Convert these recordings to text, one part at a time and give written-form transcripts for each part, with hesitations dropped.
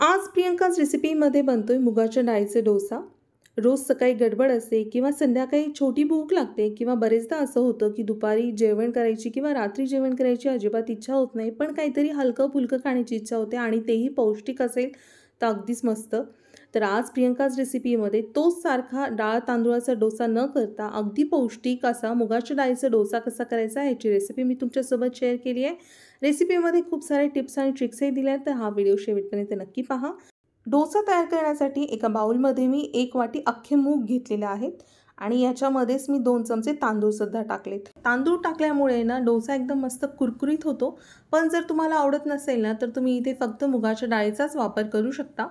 आज प्रियंकाच रेसिपीमध्ये बनतोय मुगाच्या डाळीचे डोसा। रोज सकाळी गडबड असते किंवा संध्याकाळी छोटी भूक लागते किंवा बरेचदा असं होतं की दुपारी जेवण करायची किंवा रात्री जेवण करायची अजिबात इच्छा होत नाही, पण काहीतरी हलकं-फुलकं खाण्याची इच्छा होते आणि तेही पौष्टिक असेल तर अगदीच मस्त। तर आज प्रियंकाच रेसिपीमध्ये तोच सारखा डाळ तांदूळाचा डोसा न करता अगदी पौष्टिक असा मुगाच्या डाळीचा डोसा कसा करायचा याची रेसिपी मी तुमच्यासोबत शेअर केली आहे। रेसिपीमध्ये खूप सारे टिप्स आणि ट्रिक्सही दिल्या आहेत, तर हा व्हिडिओ शेवटपर्यंत नक्की पहा। डोसा तयार करण्यासाठी एका बाउलमध्ये मी 1 वाटी अख्खे मूग घेतलेले आहेत आणि याच्यामध्येच मी 2 चमचे तांदूळ सुद्धा टाकलेत। तांदूळ टाकल्यामुळे ना डोसा एकदम मस्त कुरकुरीत होतो, पण जर तुम्हाला आवडत नसेल ना तर तुम्ही इथे फक्त मुगाच्या डाळीचाच वापर करू शकता।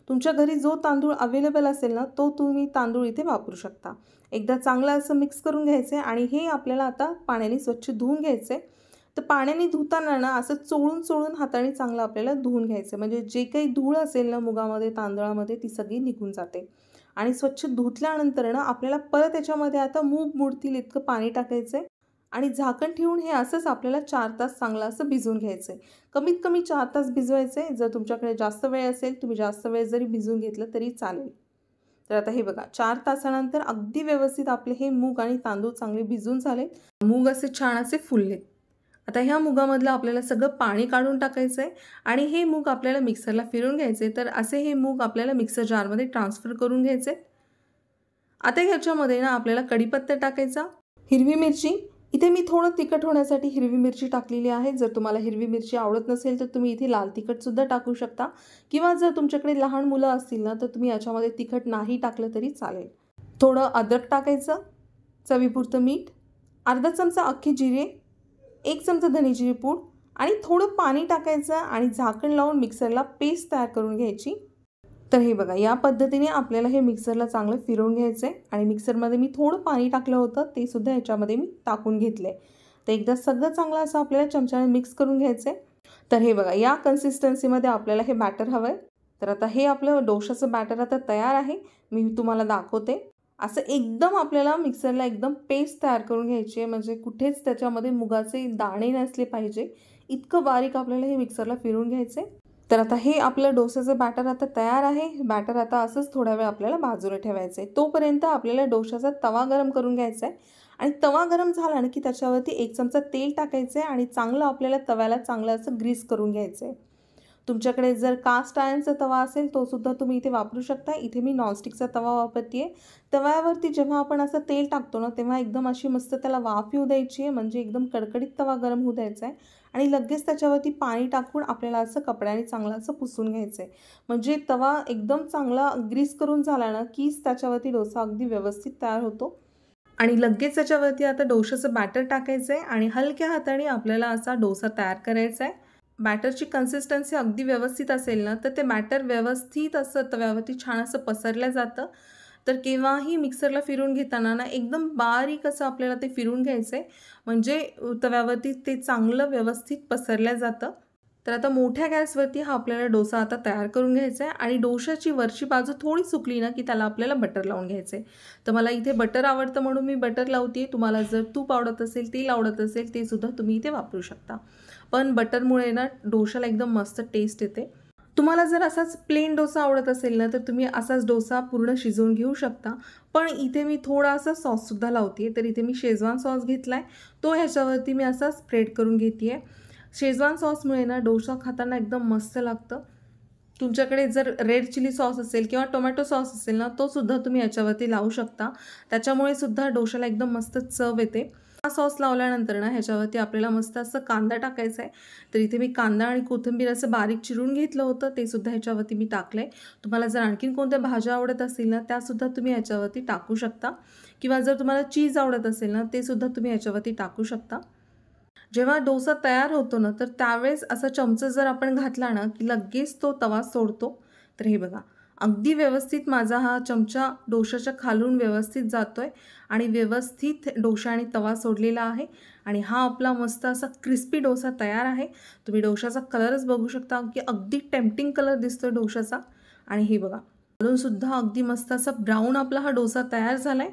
तुमच्या घरी जो तांदूळ अवेलेबल असेल ना तो तुम्ही तांदूळ इथे वापरू शकता। एकदा चांगलं असं मिक्स करून घ्यायचं आणि हे आपल्याला आता पाण्याने स्वच्छ धुवून घ्यायचं। तर पाण्याने धुताना ना असं चोळून हाताने चांगलं आपल्याला धुवून घ्यायचं, म्हणजे जे काही धूळ असेल ना मुगामध्ये तांदळामध्ये ती सगळी निघून जाते। आणि स्वच्छ धुतल्यानंतर ना आपल्याला परत याच्यामध्ये आता मूग बुडतील इतकं पाणी टाकायचं आणि झाकण ठेवून हे असंच आपल्याला 4 तास चांगलं असं भिजवून घ्यायचं आहे। कमीत कमी 4 तास भिजवायचं आहे। जर तुमच्याकडे जास्त वेळ असेल तुम्ही जास्त वेळ जरी भिजवून घेतलं तरी चालेल। तर आता हे बघा 4 तासानंतर अगदी व्यवस्थित आपले हे मूग आणि तांदूळ चांगले भिजून झाले। मूग असे छान असे फुललेत। आता ह्या मुगामधलं आपल्याला सगळं पाणी काढून टाकायचं आहे आणि हे मूग आपल्याला मिक्सरला फिरवून घ्यायचे। तर असे हे मूग आपल्याला मिक्सर जारमध्ये ट्रान्सफर करून घ्यायचे। आता ह्याच्यामध्ये ना आपल्याला कढीपत्ता टाकायचा, हिरवी मिरची, इथे मी थोडं तिखट होण्यासाठी हिरवी मिरची टाकलेली आहे। जर तुम्हाला हिरवी मिरची आवडत नसेल तर तुम्ही इथे लाल तिखट सुद्धा टाकू शकता किंवा जर तुमच्याकडे लहान मुलं असतील ना तर तुम्ही याच्यामध्ये तिखट नाही टाकलं तरी चालेल। थोडं अद्रक टाकायचं, चवीपुरतं मीठ, अर्धा चमचा अख्खे जिरे, 1 चमचा धने जिरे पूड आणि थोडं पाणी टाकायचं आणि झाकण लावून मिक्सरला पेस्ट तयार करून घ्यायची। तर हे बघा या पद्धतीने आपल्याला हे मिक्सरला चांगलं फिरवून घ्यायचं आहे आणि मिक्सरमध्ये मी थोडं पाणी टाकलं होतं ते सुद्धा याच्यामध्ये मी टाकून घेतलं आहे। तर एकदा सगळं चांगलं असं आपल्याला चमच्याने मिक्स करून घ्यायचं आहे। तर हे बघा या कन्सिस्टन्सीमध्ये आपल्याला हे बॅटर हवं आहे। तर आता हे आपलं डोशाचं बॅटर आता तयार आहे, मी तुम्हाला दाखवते। असं एकदम आपल्याला मिक्सरला एकदम पेस्ट तयार करून घ्यायची आहे, म्हणजे कुठेच त्याच्यामध्ये मुगाचे दाणे नसले पाहिजे इतकं बारीक आपल्याला हे मिक्सरला फिरवून घ्यायचं आहे। तर आता हे आपलं डोशाचं बॅटर आता तयार आहे। बॅटर आता असंच थोडा वेळ आपल्याला बाजूला ठेवायचं आहे। तोपर्यंत आपल्याला डोशाचा तवा गरम करून घ्यायचा आहे आणि तवा गरम झाला ना की त्याच्यावरती 1 चमचा तेल टाकायचं आहे आणि चांगलं आपल्याला तव्याला चांगलं असं ग्रीस करून घ्यायचं आहे। तुमच्याकडे जर कास्ट आयर्नचा तवा असेल तो सुद्धा तुम्ही इथे वापरू शकता। इथे मी नॉनस्टिकचा तवा वापरते। तव्यावरती जेव्हा आपण असं तेल टाकतो ना तेव्हा एकदम अशी मस्त त्याला वाफ येऊ द्यायची आहे, म्हणजे एकदम कडकडीत तवा गरम होऊ द्यायचा आहे आणि लगेच त्याच्यावरती पाणी टाकून आपल्याला असं कपड्याने चांगलं असं पुसून घ्यायचं आहे, म्हणजे तवा एकदम चांगला ग्रीस करून झाला ना कीच त्याच्यावरती डोसा अगदी व्यवस्थित तयार होतो। आणि लगेच त्याच्यावरती आता डोशाचं बॅटर टाकायचं आहे आणि हलक्या हाताने आपल्याला असा डोसा तयार करायचा आहे। बॅटरची कन्सिस्टन्सी अगदी व्यवस्थित असेल ना तर ते बॅटर व्यवस्थित असं तव्यावरती छान असं पसरलं जातं। तर केव्हाही मिक्सरला फिरवून घेताना ना एकदम बारीक असं आपल्याला ते फिरवून घ्यायचं आहे, म्हणजे तव्यावरती ते चांगलं व्यवस्थित पसरलं जातं। तर आता मोठ्या गॅसवरती हा आपल्याला डोसा आता तयार करून घ्यायचा आहे आणि डोशाची वरची बाजू थोडी सुकली ना की त्याला आपल्याला बटर लावून घ्यायचं आहे। तर मला इथे बटर आवडतं म्हणून मी बटर लावते। तुम्हाला जर तूप आवडत असेल, तेल आवडत असेल ते सुद्धा तुम्ही इथे वापरू शकता, पण बटरमुळे ना डोशाला एकदम मस्त टेस्ट येते। तुम्हाला जर असाच प्लेन डोसा आवडत असेल ना तर तुम्ही असाच डोसा पूर्ण शिजवून घेऊ शकता, पण इथे मी थोडासा सॉससुद्धा लावते। तर इथे मी शेजवान सॉस घेतला आहे, तो ह्याच्यावरती मी असा स्प्रेड करून घेते आहे। शेजवान सॉसमुळे ना डोसा खाताना एकदम मस्त लागतं। तुमच्याकडे जर रेड चिली सॉस असेल किंवा टोमॅटो सॉस असेल ना तो सुद्धा तुम्ही याच्यावरती लावू शकता, त्याच्यामुळे सुद्धा डोशाला एकदम मस्त चव येते। हा सॉस लावल्यानंतर ना ह्याच्यावरती आपल्याला मस्त असं कांदा टाकायचा आहे। तर इथे मी कांदा आणि कोथिंबीर असं बारीक चिरून घेतलं होतं, ते सुद्धा ह्याच्यावरती मी टाकलं आहे। तुम्हाला जर आणखीन कोणत्या भाज्या आवडत असतील ना त्यासुद्धा तुम्ही ह्याच्यावरती टाकू शकता किंवा जर तुम्हाला चीज आवडत असेल ना ते सुद्धा तुम्ही ह्याच्यावरती टाकू शकता। जेव्हा डोसा तयार होतो ना तर त्यावेळेस असा चमचा जर आपण घातला ना की लगेच तो तवा सोडतो। तर हे बघा अगदी व्यवस्थित माझा हा चमचा डोशाच्या खालून व्यवस्थित जातोय आणि व्यवस्थित डोसा आणि तवा सोडलेला आहे आणि हा आपला मस्त असा क्रिस्पी डोसा तयार आहे। तुम्ही डोशाचा कलरच बघू शकता की अगदी टेम्पटिंग कलर दिसतोय डोशाचा आणि हे बघा अजून सुद्धा अगदी मस्त असा ब्राऊन आपला हा डोसा तयार झालाय।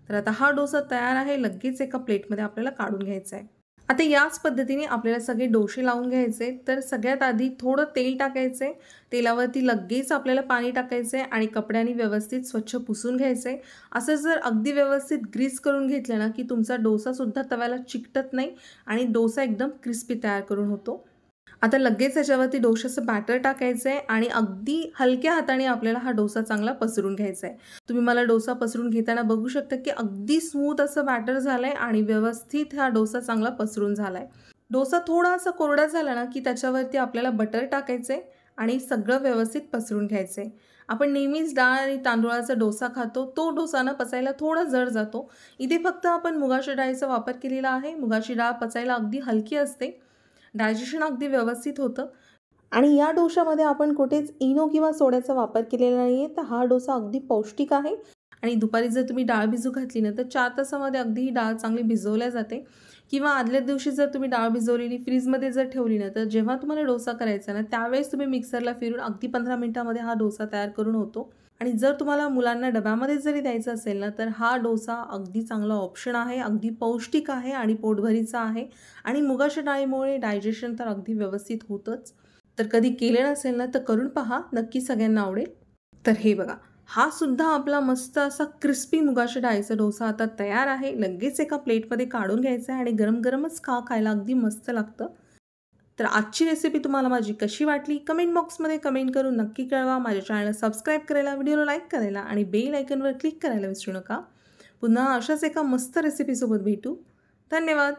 तर आता हा डोसा तयार आहे, लगेच एका प्लेटमध्ये आपल्याला काढून घ्यायचा आहे। आता याच पद्धतीने आपल्याला सगळे डोसे लावून घ्यायचे. तर सगळ्यात आधी थोडं तेल टाकायचे. तेलावरती लगेच आपल्याला पाणी टाकायचं आहे आणि कपड्याने व्यवस्थित स्वच्छ पुसून घ्यायचं आहे. असं जर अगदी व्यवस्थित ग्रीस करून घेतलं ना, की तुमचा डोसासुद्धा तव्याला चिकटत नाही आणि डोसा एकदम क्रिस्पी तयार करून होतो. आता लगेच याच्यावरती डोशाचं बॅटर टाकायचं आहे आणि अगदी हलक्या हाताने आपल्याला हा डोसा चांगला पसरून घ्यायचा आहे. तुम्ही मला डोसा पसरून घेताना बघू शकता, की अगदी स्मूथ असं बॅटर झालंय आणि व्यवस्थित हा डोसा चांगला पसरून झालाय. डोसा थोडा असा कोरडा झाला ना, की त्याच्यावरती आपल्याला बटर टाकायचं आहे आणि सगळं व्यवस्थित पसरून घ्यायचं आहे. आपण नेहमीच डाळ आणि तांदूळाचा डोसा खातो, तो डोसा ना पचायला थोडा जड जातो. इथे फक्त आपण मुगाच्या डाळीचा वापर केलेला आहे. मुगाची डाळ पचायला अगदी हलकी असते. डायजेशन अगदी व्यवस्थित होतं आणि या डोशामध्ये आपण कुठेच इनो किंवा सोड्याचा वापर केलेला नाही आहे. तर हा डोसा अगदी पौष्टिक आहे आणि दुपारी जर तुम्ही डाळ भिजू घातली ना, तर 4 तासामध्ये अगदी ही डाळ चांगली भिजवल्या जाते किंवा आदल्या दिवशी जर तुम्ही डाळ भिजवलेली फ्रीजमध्ये जर ठेवली ना, तर जेव्हा तुम्हाला डोसा करायचा ना, त्यावेळेस तुम्ही मिक्सरला फिरून अगदी 15 मिनिटामध्ये हा डोसा तयार करून होतो. आणि जर तुम्हाला मुलांना डब्यामध्ये जरी द्यायचा असेल ना, तर हा डोसा अगदी चांगला ऑप्शन आहे, अगदी पौष्टिक आहे आणि पोटभरीचा आहे आणि मुगाच्या डाळीमुळे डायजेशन तर अगदी व्यवस्थित होतंच. तर कधी केलं नसेल ना, तर करून पहा, नक्की सगळ्यांना आवडेल. तर हे बघा, हा सुद्धा आपला मस्त असा क्रिस्पी मुगाच्या डाळीचा डोसा आता तयार आहे. लगेच एका प्लेटमध्ये काढून घ्यायचा आहे आणि गरम-गरमच खायला अगदी मस्त लागतं. तर आजची रेसिपी तुम्हाला माझी कशी वाटली कमेंट बॉक्समध्ये कमेंट करून नक्की कळवा. माझ्या चॅनलला सबस्क्राईब करायला, व्हिडिओला लाईक करायला आणि बेल आयकॉनवर क्लिक करायला विसरू नका. पुन्हा अशाच एका मस्त रेसिपीसोबत भेटू. धन्यवाद.